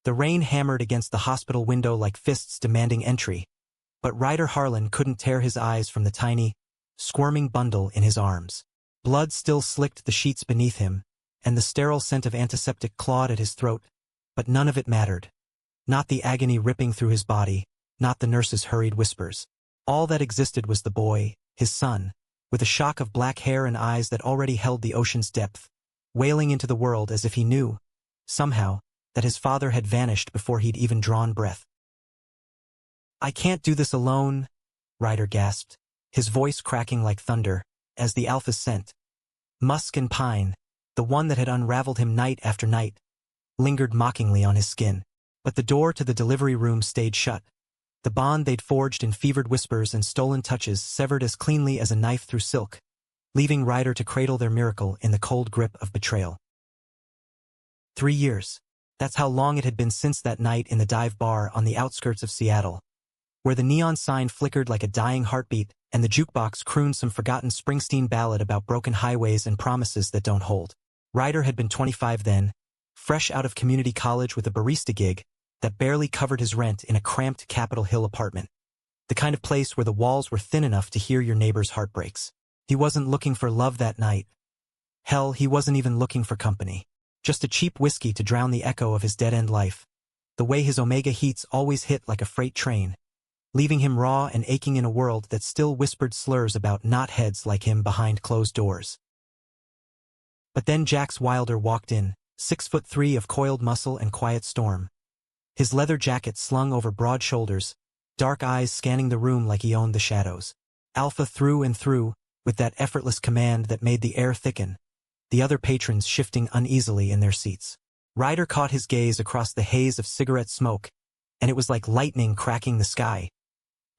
The rain hammered against the hospital window like fists demanding entry, but Ryder Harlan couldn't tear his eyes from the tiny, squirming bundle in his arms. Blood still slicked the sheets beneath him, and the sterile scent of antiseptic clawed at his throat, but none of it mattered. Not the agony ripping through his body, not the nurse's hurried whispers. All that existed was the boy, his son, with a shock of black hair and eyes that already held the ocean's depth, wailing into the world as if he knew, somehow, that his father had vanished before he'd even drawn breath. "I can't do this alone," Ryder gasped, his voice cracking like thunder, as the Alpha's scent, musk and pine, the one that had unraveled him night after night, lingered mockingly on his skin. But the door to the delivery room stayed shut. The bond they'd forged in fevered whispers and stolen touches severed as cleanly as a knife through silk, leaving Ryder to cradle their miracle in the cold grip of betrayal. 3 years. That's how long it had been since that night in the dive bar on the outskirts of Seattle, where the neon sign flickered like a dying heartbeat and the jukebox crooned some forgotten Springsteen ballad about broken highways and promises that don't hold. Ryder had been 25 then, fresh out of community college with a barista gig that barely covered his rent in a cramped Capitol Hill apartment, the kind of place where the walls were thin enough to hear your neighbor's heartbreaks. He wasn't looking for love that night. Hell, he wasn't even looking for company. Just a cheap whiskey to drown the echo of his dead-end life, the way his omega heats always hit like a freight train, leaving him raw and aching in a world that still whispered slurs about knotheads like him behind closed doors. But then Jax Wilder walked in, 6'3" of coiled muscle and quiet storm. His leather jacket slung over broad shoulders, dark eyes scanning the room like he owned the shadows. Alpha through and through, with that effortless command that made the air thicken, the other patrons shifting uneasily in their seats. Ryder caught his gaze across the haze of cigarette smoke, and it was like lightning cracking the sky.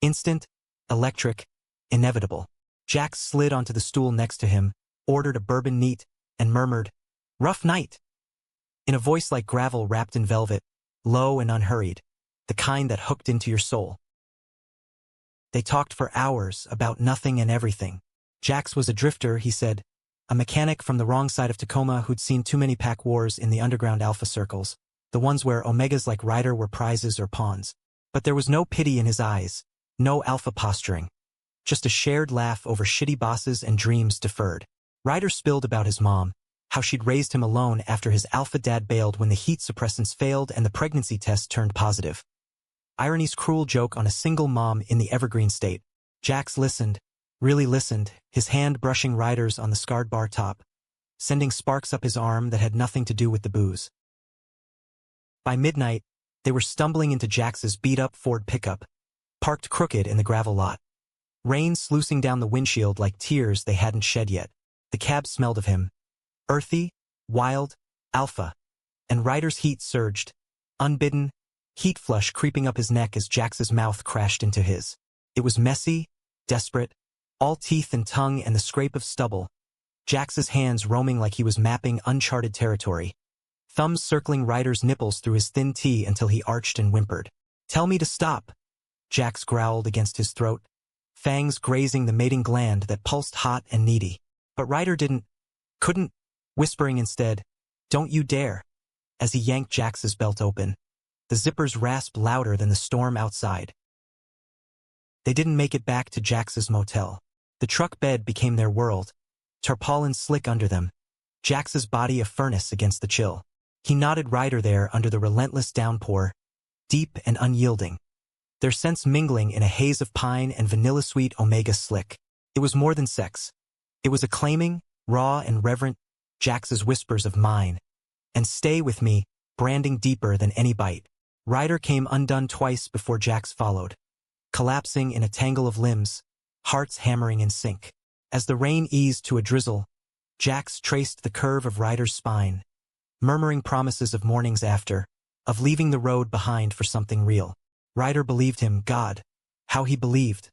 Instant, electric, inevitable. Jax slid onto the stool next to him, ordered a bourbon neat, and murmured, "Rough night," in a voice like gravel wrapped in velvet, low and unhurried, the kind that hooked into your soul. They talked for hours about nothing and everything. Jax was a drifter, he said, a mechanic from the wrong side of Tacoma who'd seen too many pack wars in the underground alpha circles, the ones where omegas like Ryder were prizes or pawns. But there was no pity in his eyes, no alpha posturing, just a shared laugh over shitty bosses and dreams deferred. Ryder spilled about his mom, how she'd raised him alone after his alpha dad bailed when the heat suppressants failed and the pregnancy test turned positive. Irony's cruel joke on a single mom in the Evergreen State. Jax listened, really listened, his hand brushing Ryder's on the scarred bar top, sending sparks up his arm that had nothing to do with the booze. By midnight, they were stumbling into Jax's beat-up Ford pickup, parked crooked in the gravel lot. Rain sluicing down the windshield like tears they hadn't shed yet. The cab smelled of him. Earthy, wild, alpha. And Ryder's heat surged, unbidden, heat flush creeping up his neck as Jax's mouth crashed into his. It was messy, desperate, all teeth and tongue and the scrape of stubble. Jax's hands roaming like he was mapping uncharted territory. Thumbs circling Ryder's nipples through his thin tee until he arched and whimpered. "Tell me to stop," Jax growled against his throat, fangs grazing the mating gland that pulsed hot and needy. But Ryder couldn't, whispering instead, "Don't you dare," as he yanked Jax's belt open. The zippers rasped louder than the storm outside. They didn't make it back to Jax's motel. The truck bed became their world, tarpaulin slick under them, Jax's body a furnace against the chill. He knotted Ryder there under the relentless downpour, deep and unyielding, their scents mingling in a haze of pine and vanilla-sweet omega slick. It was more than sex. It was acclaiming, raw and reverent, Jax's whispers of mine, and stay with me, branding deeper than any bite. Ryder came undone twice before Jax followed, collapsing in a tangle of limbs, hearts hammering in sync. As the rain eased to a drizzle, Jax traced the curve of Ryder's spine, murmuring promises of mornings after, of leaving the road behind for something real. Ryder believed him, God, how he believed,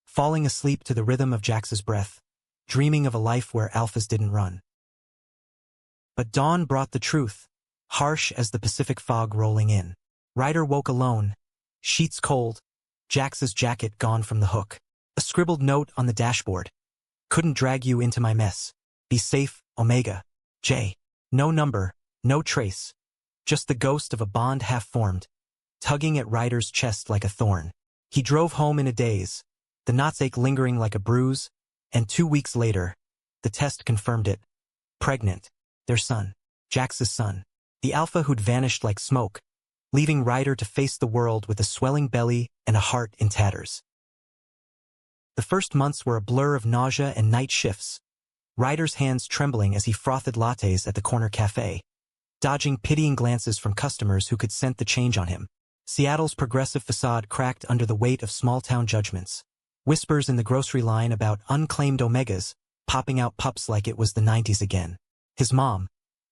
falling asleep to the rhythm of Jax's breath, dreaming of a life where alphas didn't run. But dawn brought the truth, harsh as the Pacific fog rolling in. Ryder woke alone, sheets cold, Jax's jacket gone from the hook. A scribbled note on the dashboard. "Couldn't drag you into my mess. Be safe, Omega. J." No number, no trace. just the ghost of a bond half-formed, tugging at Ryder's chest like a thorn. He drove home in a daze, the knot's ache lingering like a bruise, and 2 weeks later, the test confirmed it. Pregnant. Their son. Jax's son. The alpha who'd vanished like smoke, leaving Ryder to face the world with a swelling belly and a heart in tatters. The first months were a blur of nausea and night shifts, Ryder's hands trembling as he frothed lattes at the corner cafe, dodging pitying glances from customers who could scent the change on him. Seattle's progressive facade cracked under the weight of small-town judgments. Whispers in the grocery line about unclaimed omegas, popping out pups like it was the 90s again. His mom,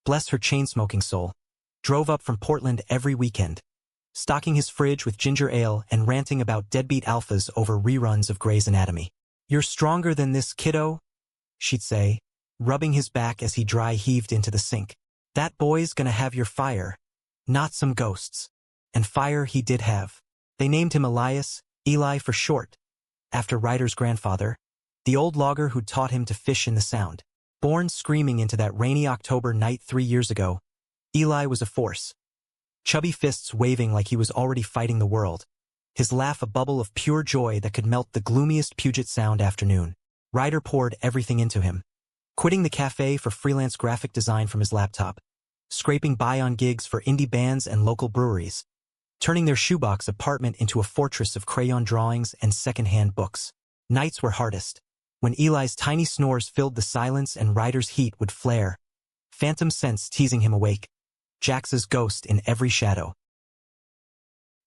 bless her chain-smoking soul, drove up from Portland every weekend, stocking his fridge with ginger ale and ranting about deadbeat alphas over reruns of Grey's Anatomy. "You're stronger than this, kiddo," she'd say, rubbing his back as he dry-heaved into the sink. "That boy's gonna have your fire, not some ghosts." And fire he did have. They named him Elias, Eli for short, after Ryder's grandfather, the old logger who'd taught him to fish in the Sound. Born screaming into that rainy October night 3 years ago, Eli was a force. Chubby fists waving like he was already fighting the world, his laugh a bubble of pure joy that could melt the gloomiest Puget Sound afternoon. Ryder poured everything into him, quitting the cafe for freelance graphic design from his laptop, scraping by on gigs for indie bands and local breweries, turning their shoebox apartment into a fortress of crayon drawings and second-hand books. Nights were hardest, when Eli's tiny snores filled the silence and Ryder's heat would flare, phantom scents teasing him awake, Jax's ghost in every shadow.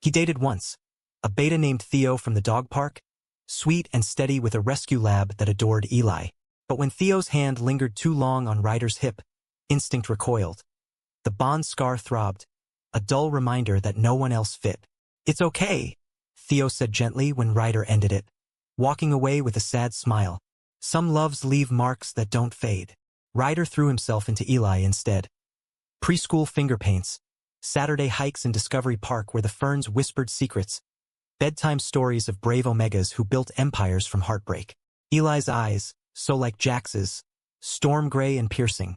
He dated once, a beta named Theo from the dog park, sweet and steady with a rescue lab that adored Eli. But when Theo's hand lingered too long on Ryder's hip, instinct recoiled. The bond scar throbbed, a dull reminder that no one else fit. "It's okay," Theo said gently when Ryder ended it, walking away with a sad smile. "Some loves leave marks that don't fade." Ryder threw himself into Eli instead. Preschool finger paints, Saturday hikes in Discovery Park where the ferns whispered secrets, bedtime stories of brave omegas who built empires from heartbreak. Eli's eyes, so like Jax's, storm gray and piercing,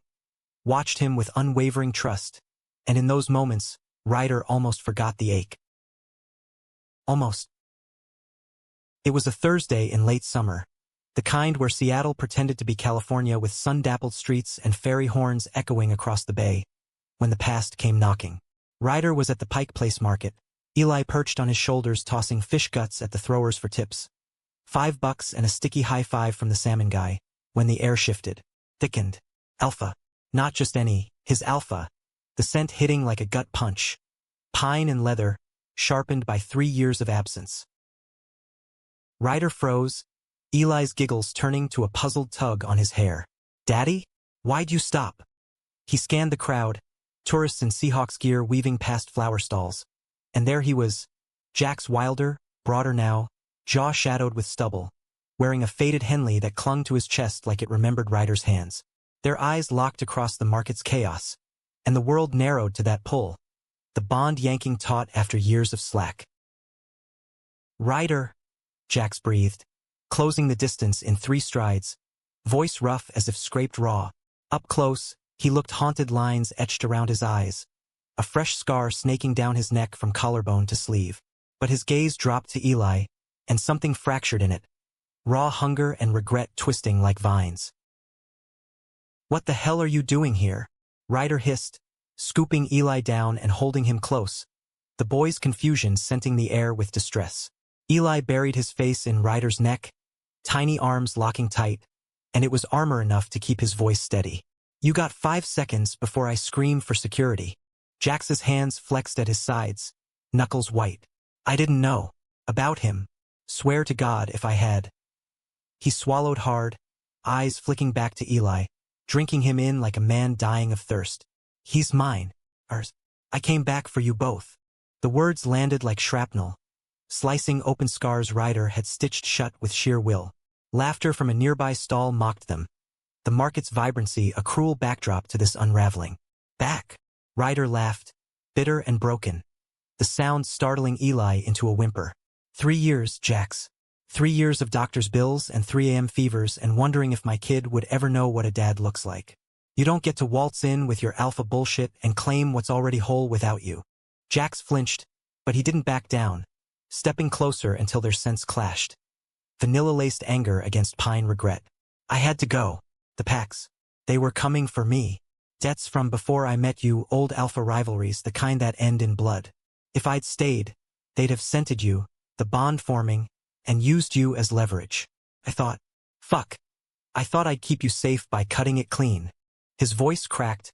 watched him with unwavering trust, and in those moments, Ryder almost forgot the ache. Almost. It was a Thursday in late summer, the kind where Seattle pretended to be California with sun-dappled streets and fairy horns echoing across the bay, when the past came knocking. Ryder was at the Pike Place Market, Eli perched on his shoulders tossing fish guts at the throwers for tips. $5 and a sticky high five from the salmon guy, when the air shifted, thickened. Alpha. Not just any, his alpha. The scent hitting like a gut punch. Pine and leather, sharpened by 3 years of absence. Ryder froze, Eli's giggles turning to a puzzled tug on his hair. "Daddy? Why'd you stop?" He scanned the crowd, tourists in Seahawks gear weaving past flower stalls. And there he was, Jax Wilder, broader now, jaw shadowed with stubble, wearing a faded Henley that clung to his chest like it remembered Ryder's hands. Their eyes locked across the market's chaos, and the world narrowed to that pull, the bond yanking taut after years of slack. "Ryder," Jax breathed, closing the distance in 3 strides, voice rough as if scraped raw. Up close, he looked haunted lines etched around his eyes, a fresh scar snaking down his neck from collarbone to sleeve. But his gaze dropped to Eli, and something fractured in it, raw hunger and regret twisting like vines. "What the hell are you doing here?" Ryder hissed, scooping Eli down and holding him close, the boy's confusion scenting the air with distress. Eli buried his face in Ryder's neck, tiny arms locking tight, and it was armor enough to keep his voice steady. "You got 5 seconds before I scream for security." Jax's hands flexed at his sides, knuckles white. "I didn't know about him. Swear to God if I had." He swallowed hard, eyes flicking back to Eli, drinking him in like a man dying of thirst. "He's mine. Ours. I came back for you both." The words landed like shrapnel, slicing open scars Ryder had stitched shut with sheer will. Laughter from a nearby stall mocked them, the market's vibrancy a cruel backdrop to this unraveling. "Back." Ryder laughed, bitter and broken, the sound startling Eli into a whimper. 3 years, Jax. 3 years of doctor's bills and 3 a.m. fevers and wondering if my kid would ever know what a dad looks like. You don't get to waltz in with your alpha bullshit and claim what's already whole without you. Jax flinched, but he didn't back down, stepping closer until their scents clashed. Vanilla-laced anger against pine regret. I had to go. The packs. They were coming for me. Debts from before I met you, old alpha rivalries, the kind that end in blood. If I'd stayed, they'd have scented you, the bond forming, and used you as leverage. I thought, fuck. I thought I'd keep you safe by cutting it clean. His voice cracked,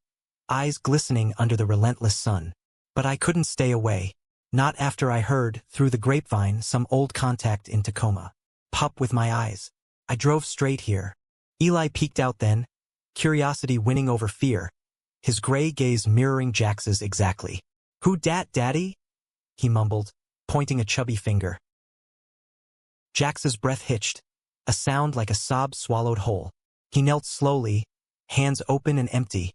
eyes glistening under the relentless sun. But I couldn't stay away. Not after I heard, through the grapevine, some old contact in Tacoma. Pup with my eyes. I drove straight here. Eli peeked out then, curiosity winning over fear, his gray gaze mirroring Jax's exactly. Who dat, daddy? He mumbled, pointing a chubby finger. Jax's breath hitched, a sound like a sob swallowed whole. He knelt slowly, hands open and empty,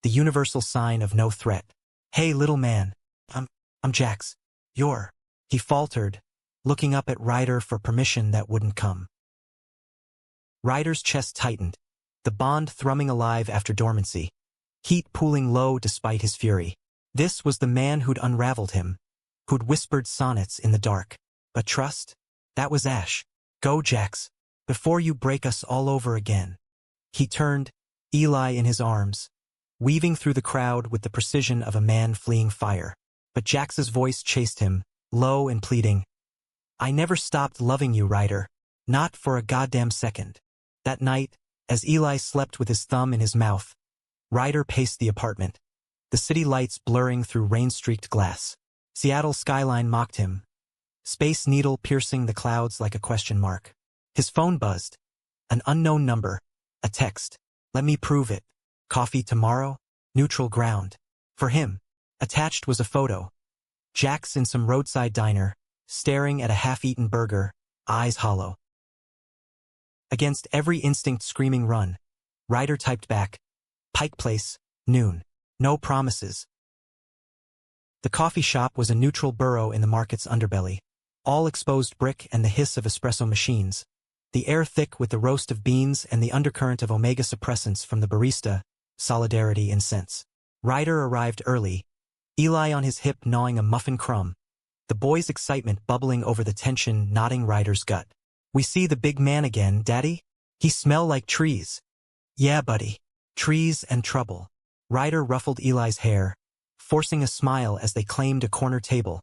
the universal sign of no threat. Hey, little man. I'm Jax. You're. He faltered, looking up at Ryder for permission that wouldn't come. Ryder's chest tightened, the bond thrumming alive after dormancy, heat pooling low despite his fury. This was the man who'd unraveled him, who'd whispered sonnets in the dark. But trust? That was Ash. Go, Jax, before you break us all over again. He turned, Eli in his arms, weaving through the crowd with the precision of a man fleeing fire. But Jax's voice chased him, low and pleading. I never stopped loving you, Ryder. Not for a goddamn second. That night, as Eli slept with his thumb in his mouth, Ryder paced the apartment, the city lights blurring through rain-streaked glass. Seattle's skyline mocked him, Space Needle piercing the clouds like a question mark. His phone buzzed. An unknown number. A text. Let me prove it. Coffee tomorrow? Neutral ground. For him. Attached was a photo. Jax in some roadside diner, staring at a half-eaten burger, eyes hollow. Against every instinct screaming run, Ryder typed back, Pike Place, noon. No promises. The coffee shop was a neutral burrow in the market's underbelly. All exposed brick and the hiss of espresso machines. The air thick with the roast of beans and the undercurrent of omega suppressants from the barista, solidarity in scents. Ryder arrived early, Eli on his hip gnawing a muffin crumb, the boy's excitement bubbling over the tension knotting Ryder's gut. We see the big man again, Daddy? He smell like trees. Yeah, buddy. Trees and trouble. Ryder ruffled Eli's hair, forcing a smile as they claimed a corner table,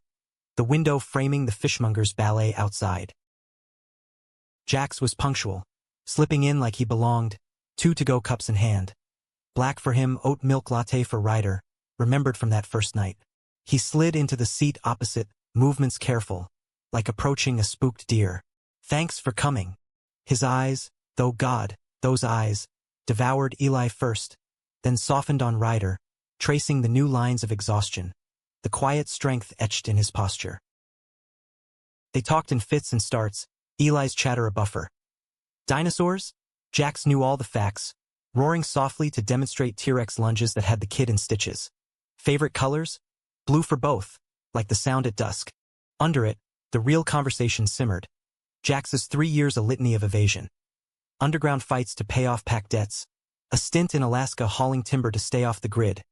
the window framing the fishmonger's ballet outside. Jax was punctual, slipping in like he belonged, 2 to-go cups in hand. Black for him, oat milk latte for Ryder, remembered from that first night. He slid into the seat opposite, movements careful, like approaching a spooked deer. Thanks for coming. His eyes, though God, those eyes, devoured Eli first, then softened on Ryder, tracing the new lines of exhaustion, the quiet strength etched in his posture. They talked in fits and starts, Eli's chatter a buffer. Dinosaurs? Jax knew all the facts, roaring softly to demonstrate T-Rex lunges that had the kid in stitches. Favorite colors? Blue for both, like the sound at dusk. Under it, the real conversation simmered. Jax's 3 years a litany of evasion. Underground fights to pay off pack debts, a stint in Alaska hauling timber to stay off the grid,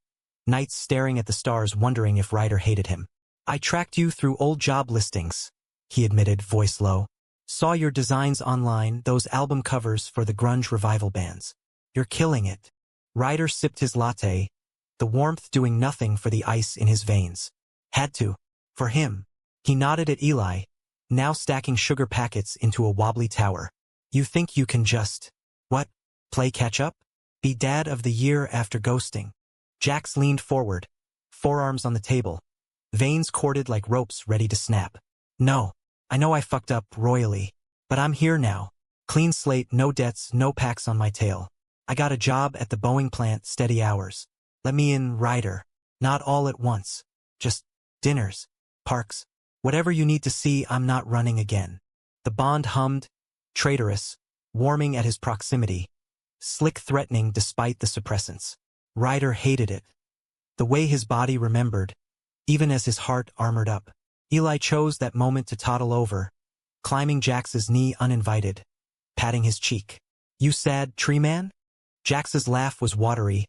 nights staring at the stars wondering if Ryder hated him. I tracked you through old job listings, he admitted, voice low. Saw your designs online, those album covers for the grunge revival bands. You're killing it. Ryder sipped his latte, the warmth doing nothing for the ice in his veins. Had to. For him. He nodded at Eli, now stacking sugar packets into a wobbly tower. You think you can just, what, play catch-up? Be dad of the year after ghosting? Jax leaned forward, forearms on the table, veins corded like ropes ready to snap. No, I know I fucked up royally, but I'm here now. Clean slate, no debts, no packs on my tail. I got a job at the Boeing plant, steady hours. Let me in, Ryder. Not all at once. Just dinners, parks, whatever you need to see. I'm not running again. The bond hummed, traitorous, warming at his proximity, slick threatening despite the suppressants. Ryder hated it. The way his body remembered, even as his heart armored up. Eli chose that moment to toddle over, climbing Jax's knee uninvited, patting his cheek. You sad tree man? Jax's laugh was watery,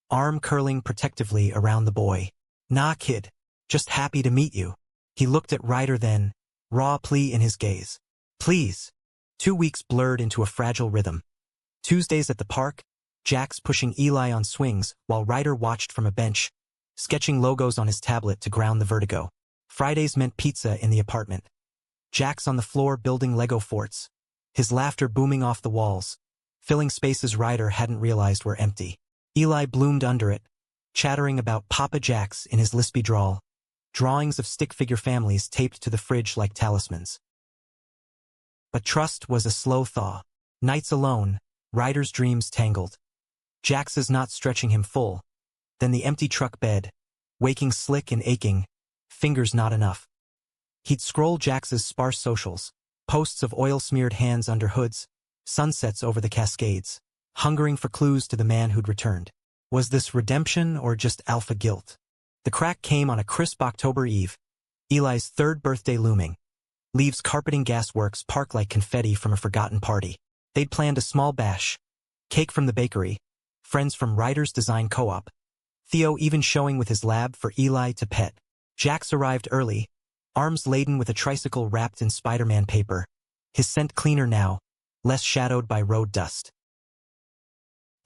arm curling protectively around the boy. Nah, kid. Just happy to meet you. He looked at Ryder then, raw plea in his gaze. Please. 2 weeks blurred into a fragile rhythm. Tuesdays at the park, Jax pushing Eli on swings while Ryder watched from a bench, sketching logos on his tablet to ground the vertigo. Fridays meant pizza in the apartment. Jax on the floor building Lego forts, his laughter booming off the walls, filling spaces Ryder hadn't realized were empty. Eli bloomed under it, chattering about Papa Jax in his lispy drawl, drawings of stick-figure families taped to the fridge like talismans. But trust was a slow thaw. Nights alone, Ryder's dreams tangled. Jax's not stretching him full, then the empty truck bed, waking slick and aching, fingers not enough. He'd scroll Jax's sparse socials, posts of oil-smeared hands under hoods, sunsets over the Cascades, hungering for clues to the man who'd returned. Was this redemption or just alpha guilt? The crack came on a crisp October eve, Eli's 3rd birthday looming. Leaves carpeting Gasworks park like confetti from a forgotten party. They'd planned a small bash, cake from the bakery, friends from Ryder's design co-op, Theo even showing with his lab for Eli to pet. Jax arrived early, arms laden with a tricycle wrapped in Spider-Man paper, his scent cleaner now, less shadowed by road dust.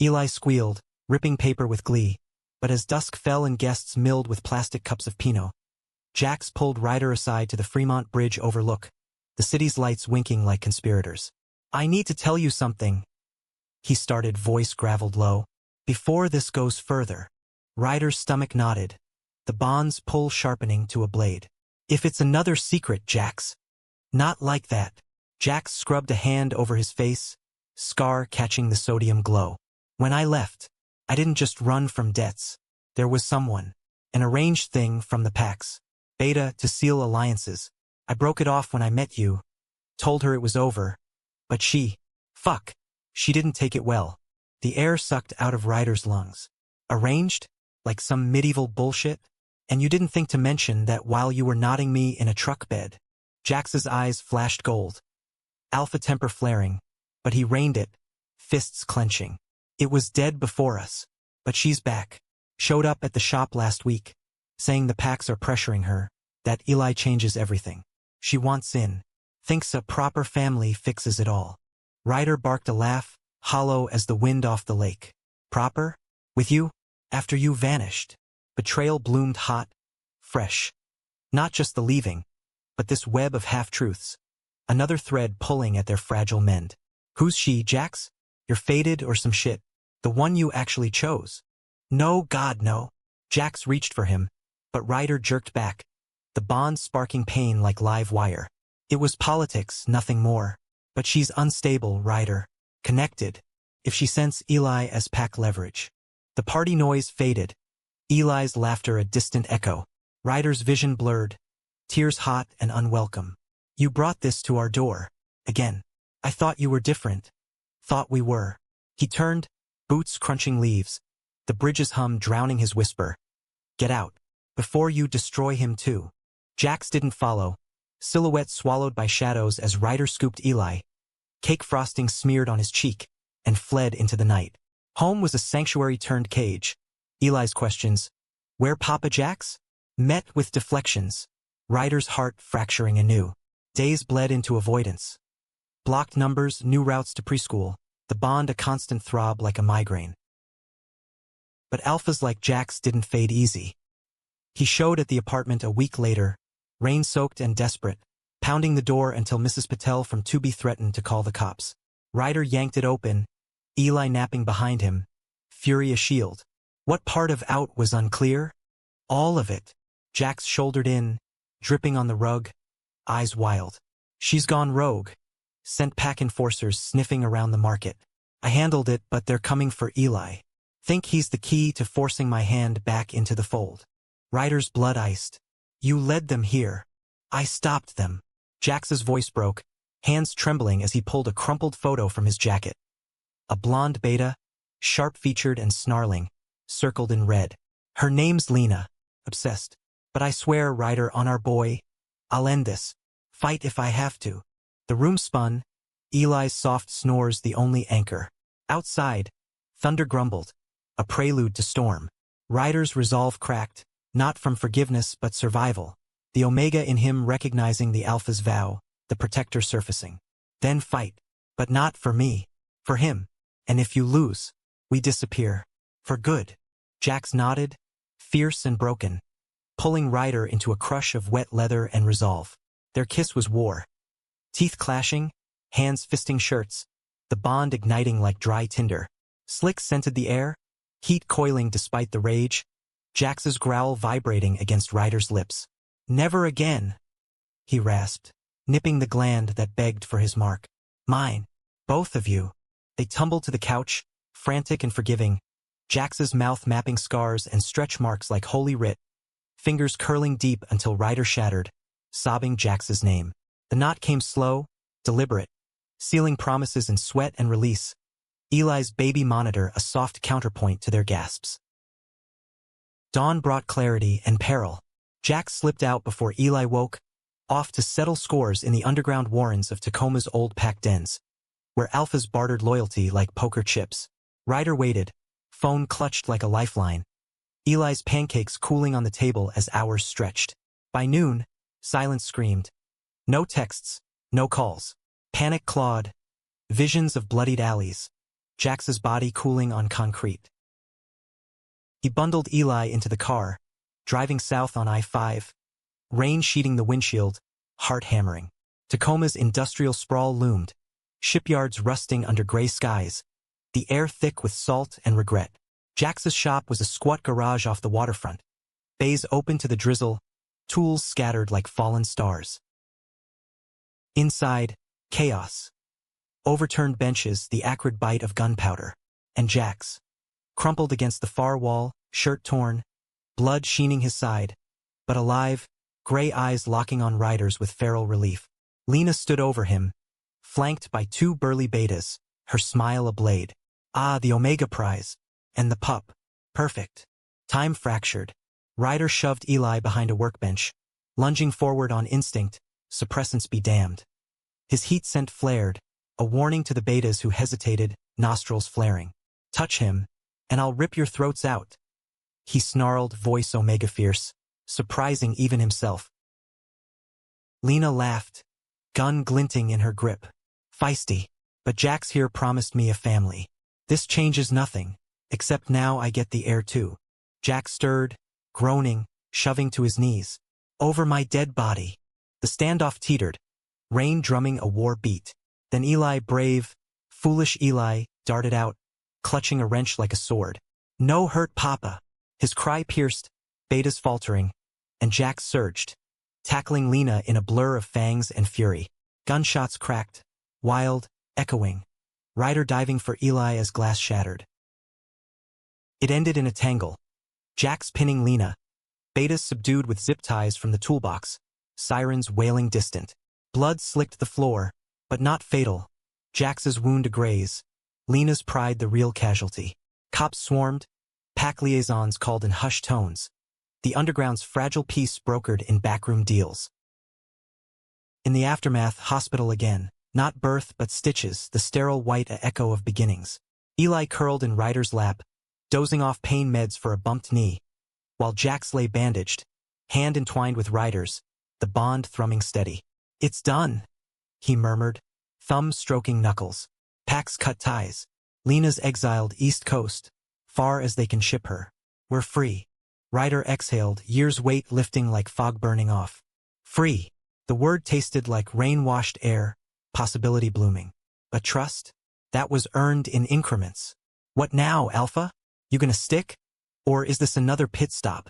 Eli squealed, ripping paper with glee, but as dusk fell and guests milled with plastic cups of Pinot, Jax pulled Ryder aside to the Fremont Bridge overlook, the city's lights winking like conspirators. I need to tell you something, he started, voice graveled low. Before this goes further. Ryder's stomach nodded, the bond's pull sharpening to a blade. If it's another secret, Jax. Not like that. Jax scrubbed a hand over his face, scar catching the sodium glow. When I left, I didn't just run from debts. There was someone, an arranged thing from the PAX. Beta to seal alliances. I broke it off when I met you. Told her it was over. But she didn't take it well. The air sucked out of Ryder's lungs. Arranged? Like some medieval bullshit? And you didn't think to mention that while you were nodding me in a truck bed. Jax's eyes flashed gold. Alpha temper flaring, but he reined it, fists clenching. It was dead before us. But she's back. Showed up at the shop last week, saying the PAX are pressuring her, that Eli changes everything. She wants in. Thinks a proper family fixes it all. Ryder barked a laugh, hollow as the wind off the lake. Proper? With you? After you vanished. Betrayal bloomed hot, fresh. Not just the leaving, but this web of half-truths. Another thread pulling at their fragile mend. Who's she, Jax? You're faded or some shit? The one you actually chose? No, God, no. Jax reached for him, but Ryder jerked back, the bond sparking pain like live wire. It was politics, nothing more. But she's unstable, Ryder. Connected. If she sensed Eli as pack leverage. The party noise faded. Eli's laughter a distant echo. Ryder's vision blurred. Tears hot and unwelcome. You brought this to our door. Again. I thought you were different. Thought we were. He turned, boots crunching leaves. The bridge's hum drowning his whisper. Get out. Before you destroy him too. Jax didn't follow. Silhouette swallowed by shadows as Ryder scooped Eli. Cake frosting smeared on his cheek, and fled into the night. Home was a sanctuary turned cage. Eli's questions, where Papa Jax? Met with deflections. Ryder's heart fracturing anew. Days bled into avoidance. Blocked numbers, new routes to preschool. The bond a constant throb like a migraine. But alphas like Jax didn't fade easy. He showed at the apartment a week later, rain-soaked and desperate, pounding the door until Mrs. Patel from Tubi threatened to call the cops. Ryder yanked it open, Eli napping behind him, fury a shield. What part of out was unclear? All of it. Jax shouldered in, dripping on the rug, eyes wild. She's gone rogue. Sent pack enforcers sniffing around the market. I handled it, but they're coming for Eli. Think he's the key to forcing my hand back into the fold. Ryder's blood iced. You led them here. I stopped them. Jax's voice broke, hands trembling as he pulled a crumpled photo from his jacket. A blonde beta, sharp-featured and snarling, circled in red. Her name's Lena. Obsessed. But I swear, Ryder, on our boy, I'll end this. Fight if I have to. The room spun, Eli's soft snores the only anchor. Outside, thunder grumbled, a prelude to storm. Ryder's resolve cracked, not from forgiveness but survival. The Omega in him recognizing the Alpha's vow, the protector surfacing. Then fight. But not for me. For him. And if you lose, we disappear. For good. Jax nodded, fierce and broken, pulling Ryder into a crush of wet leather and resolve. Their kiss was war. Teeth clashing, hands fisting shirts, the bond igniting like dry tinder. Slick scented the air, heat coiling despite the rage, Jax's growl vibrating against Ryder's lips. Never again, he rasped, nipping the gland that begged for his mark. Mine. Both of you. They tumbled to the couch, frantic and forgiving, Jax's mouth mapping scars and stretch marks like holy writ, fingers curling deep until Ryder shattered, sobbing Jax's name. The knot came slow, deliberate, sealing promises in sweat and release, Eli's baby monitor a soft counterpoint to their gasps. Dawn brought clarity and peril. Jax slipped out before Eli woke, off to settle scores in the underground warrens of Tacoma's old pack dens, where alphas bartered loyalty like poker chips. Ryder waited, phone clutched like a lifeline, Eli's pancakes cooling on the table as hours stretched. By noon, silence screamed. No texts, no calls. Panic clawed. Visions of bloodied alleys. Jax's body cooling on concrete. He bundled Eli into the car, driving south on I-5, rain sheeting the windshield, heart hammering. Tacoma's industrial sprawl loomed, shipyards rusting under gray skies, the air thick with salt and regret. Jax's shop was a squat garage off the waterfront, bays open to the drizzle, tools scattered like fallen stars. Inside, chaos. Overturned benches, the acrid bite of gunpowder, and Jax, crumpled against the far wall, shirt torn, blood sheening his side, but alive, gray eyes locking on Ryder's with feral relief. Lena stood over him, flanked by two burly betas, her smile a blade. Ah, the Omega prize. And the pup. Perfect. Time fractured. Ryder shoved Eli behind a workbench, lunging forward on instinct, suppressants be damned. His heat scent flared, a warning to the betas who hesitated, nostrils flaring. Touch him, and I'll rip your throats out. He snarled, voice Omega fierce, surprising even himself. Lena laughed, gun glinting in her grip. Feisty. But Jax here promised me a family. This changes nothing, except now I get the heir too. Jax stirred, groaning, shoving to his knees. Over my dead body. The standoff teetered, rain drumming a war beat. Then Eli, brave, foolish Eli, darted out, clutching a wrench like a sword. No hurt Papa. His cry pierced, betas faltering, and Jax surged, tackling Lena in a blur of fangs and fury. Gunshots cracked, wild, echoing. Ryder diving for Eli as glass shattered. It ended in a tangle. Jax pinning Lena, betas subdued with zip ties from the toolbox, sirens wailing distant. Blood slicked the floor, but not fatal. Jax's wound a graze, Lena's pride the real casualty. Cops swarmed, pack liaisons called in hushed tones. The underground's fragile peace brokered in backroom deals. In the aftermath, hospital again. Not birth but stitches, the sterile white a echo of beginnings. Eli curled in Ryder's lap, dozing off pain meds for a bumped knee, while Jax lay bandaged, hand entwined with Ryder's, the bond thrumming steady. It's done, he murmured, thumb stroking knuckles. Packs cut ties. Lena's exiled East Coast, far as they can ship her. We're free. Ryder exhaled, years' weight lifting like fog burning off. Free. The word tasted like rain-washed air, possibility blooming. But trust? That was earned in increments. What now, Alpha? You gonna stick? Or is this another pit stop?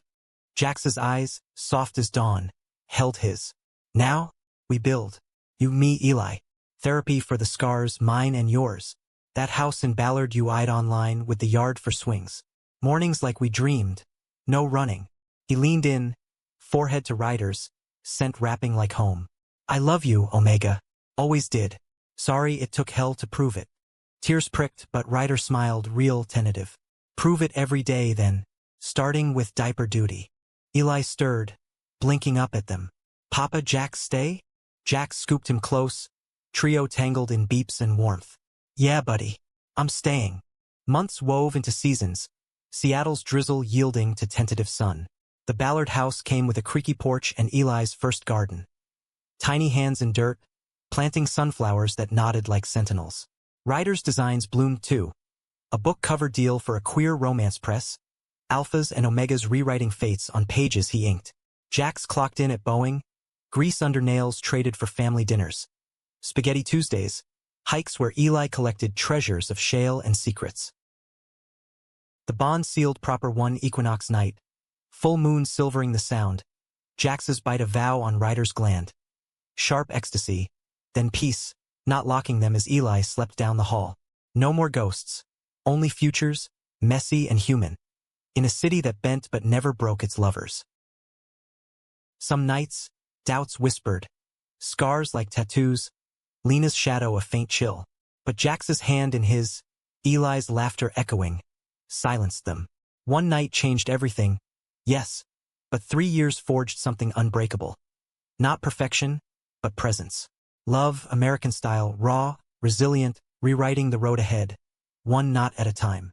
Jax's eyes, soft as dawn, held his. Now, we build. You, me, Eli. Therapy for the scars, mine and yours. That house in Ballard you eyed online with the yard for swings. Mornings like we dreamed. No running. He leaned in, forehead to Ryder's, scent wrapping like home. I love you, Omega. Always did. Sorry it took hell to prove it. Tears pricked, but Ryder smiled, real tentative. Prove it every day then, starting with diaper duty. Eli stirred, blinking up at them. Papa, Jax stay? Jax scooped him close, trio tangled in beeps and warmth. Yeah, buddy. I'm staying. Months wove into seasons, Seattle's drizzle yielding to tentative sun. The Ballard house came with a creaky porch and Eli's first garden. Tiny hands in dirt, planting sunflowers that nodded like sentinels. Ryder's designs bloomed too. A book cover deal for a queer romance press, alphas and omegas rewriting fates on pages he inked. Jax clocked in at Boeing, grease under nails traded for family dinners. Spaghetti Tuesdays, hikes where Eli collected treasures of shale and secrets. The bond sealed proper one equinox night, full moon silvering the sound, Jax's bite a vow on Ryder's gland. Sharp ecstasy, then peace, not locking them as Eli slept down the hall. No more ghosts, only futures, messy and human, in a city that bent but never broke its lovers. Some nights, doubts whispered, scars like tattoos, Lena's shadow a faint chill, but Jax's hand in his, Eli's laughter echoing, silenced them. One night changed everything, yes, but 3 years forged something unbreakable. Not perfection, but presence. Love, American style, raw, resilient, rewriting the road ahead, one knot at a time.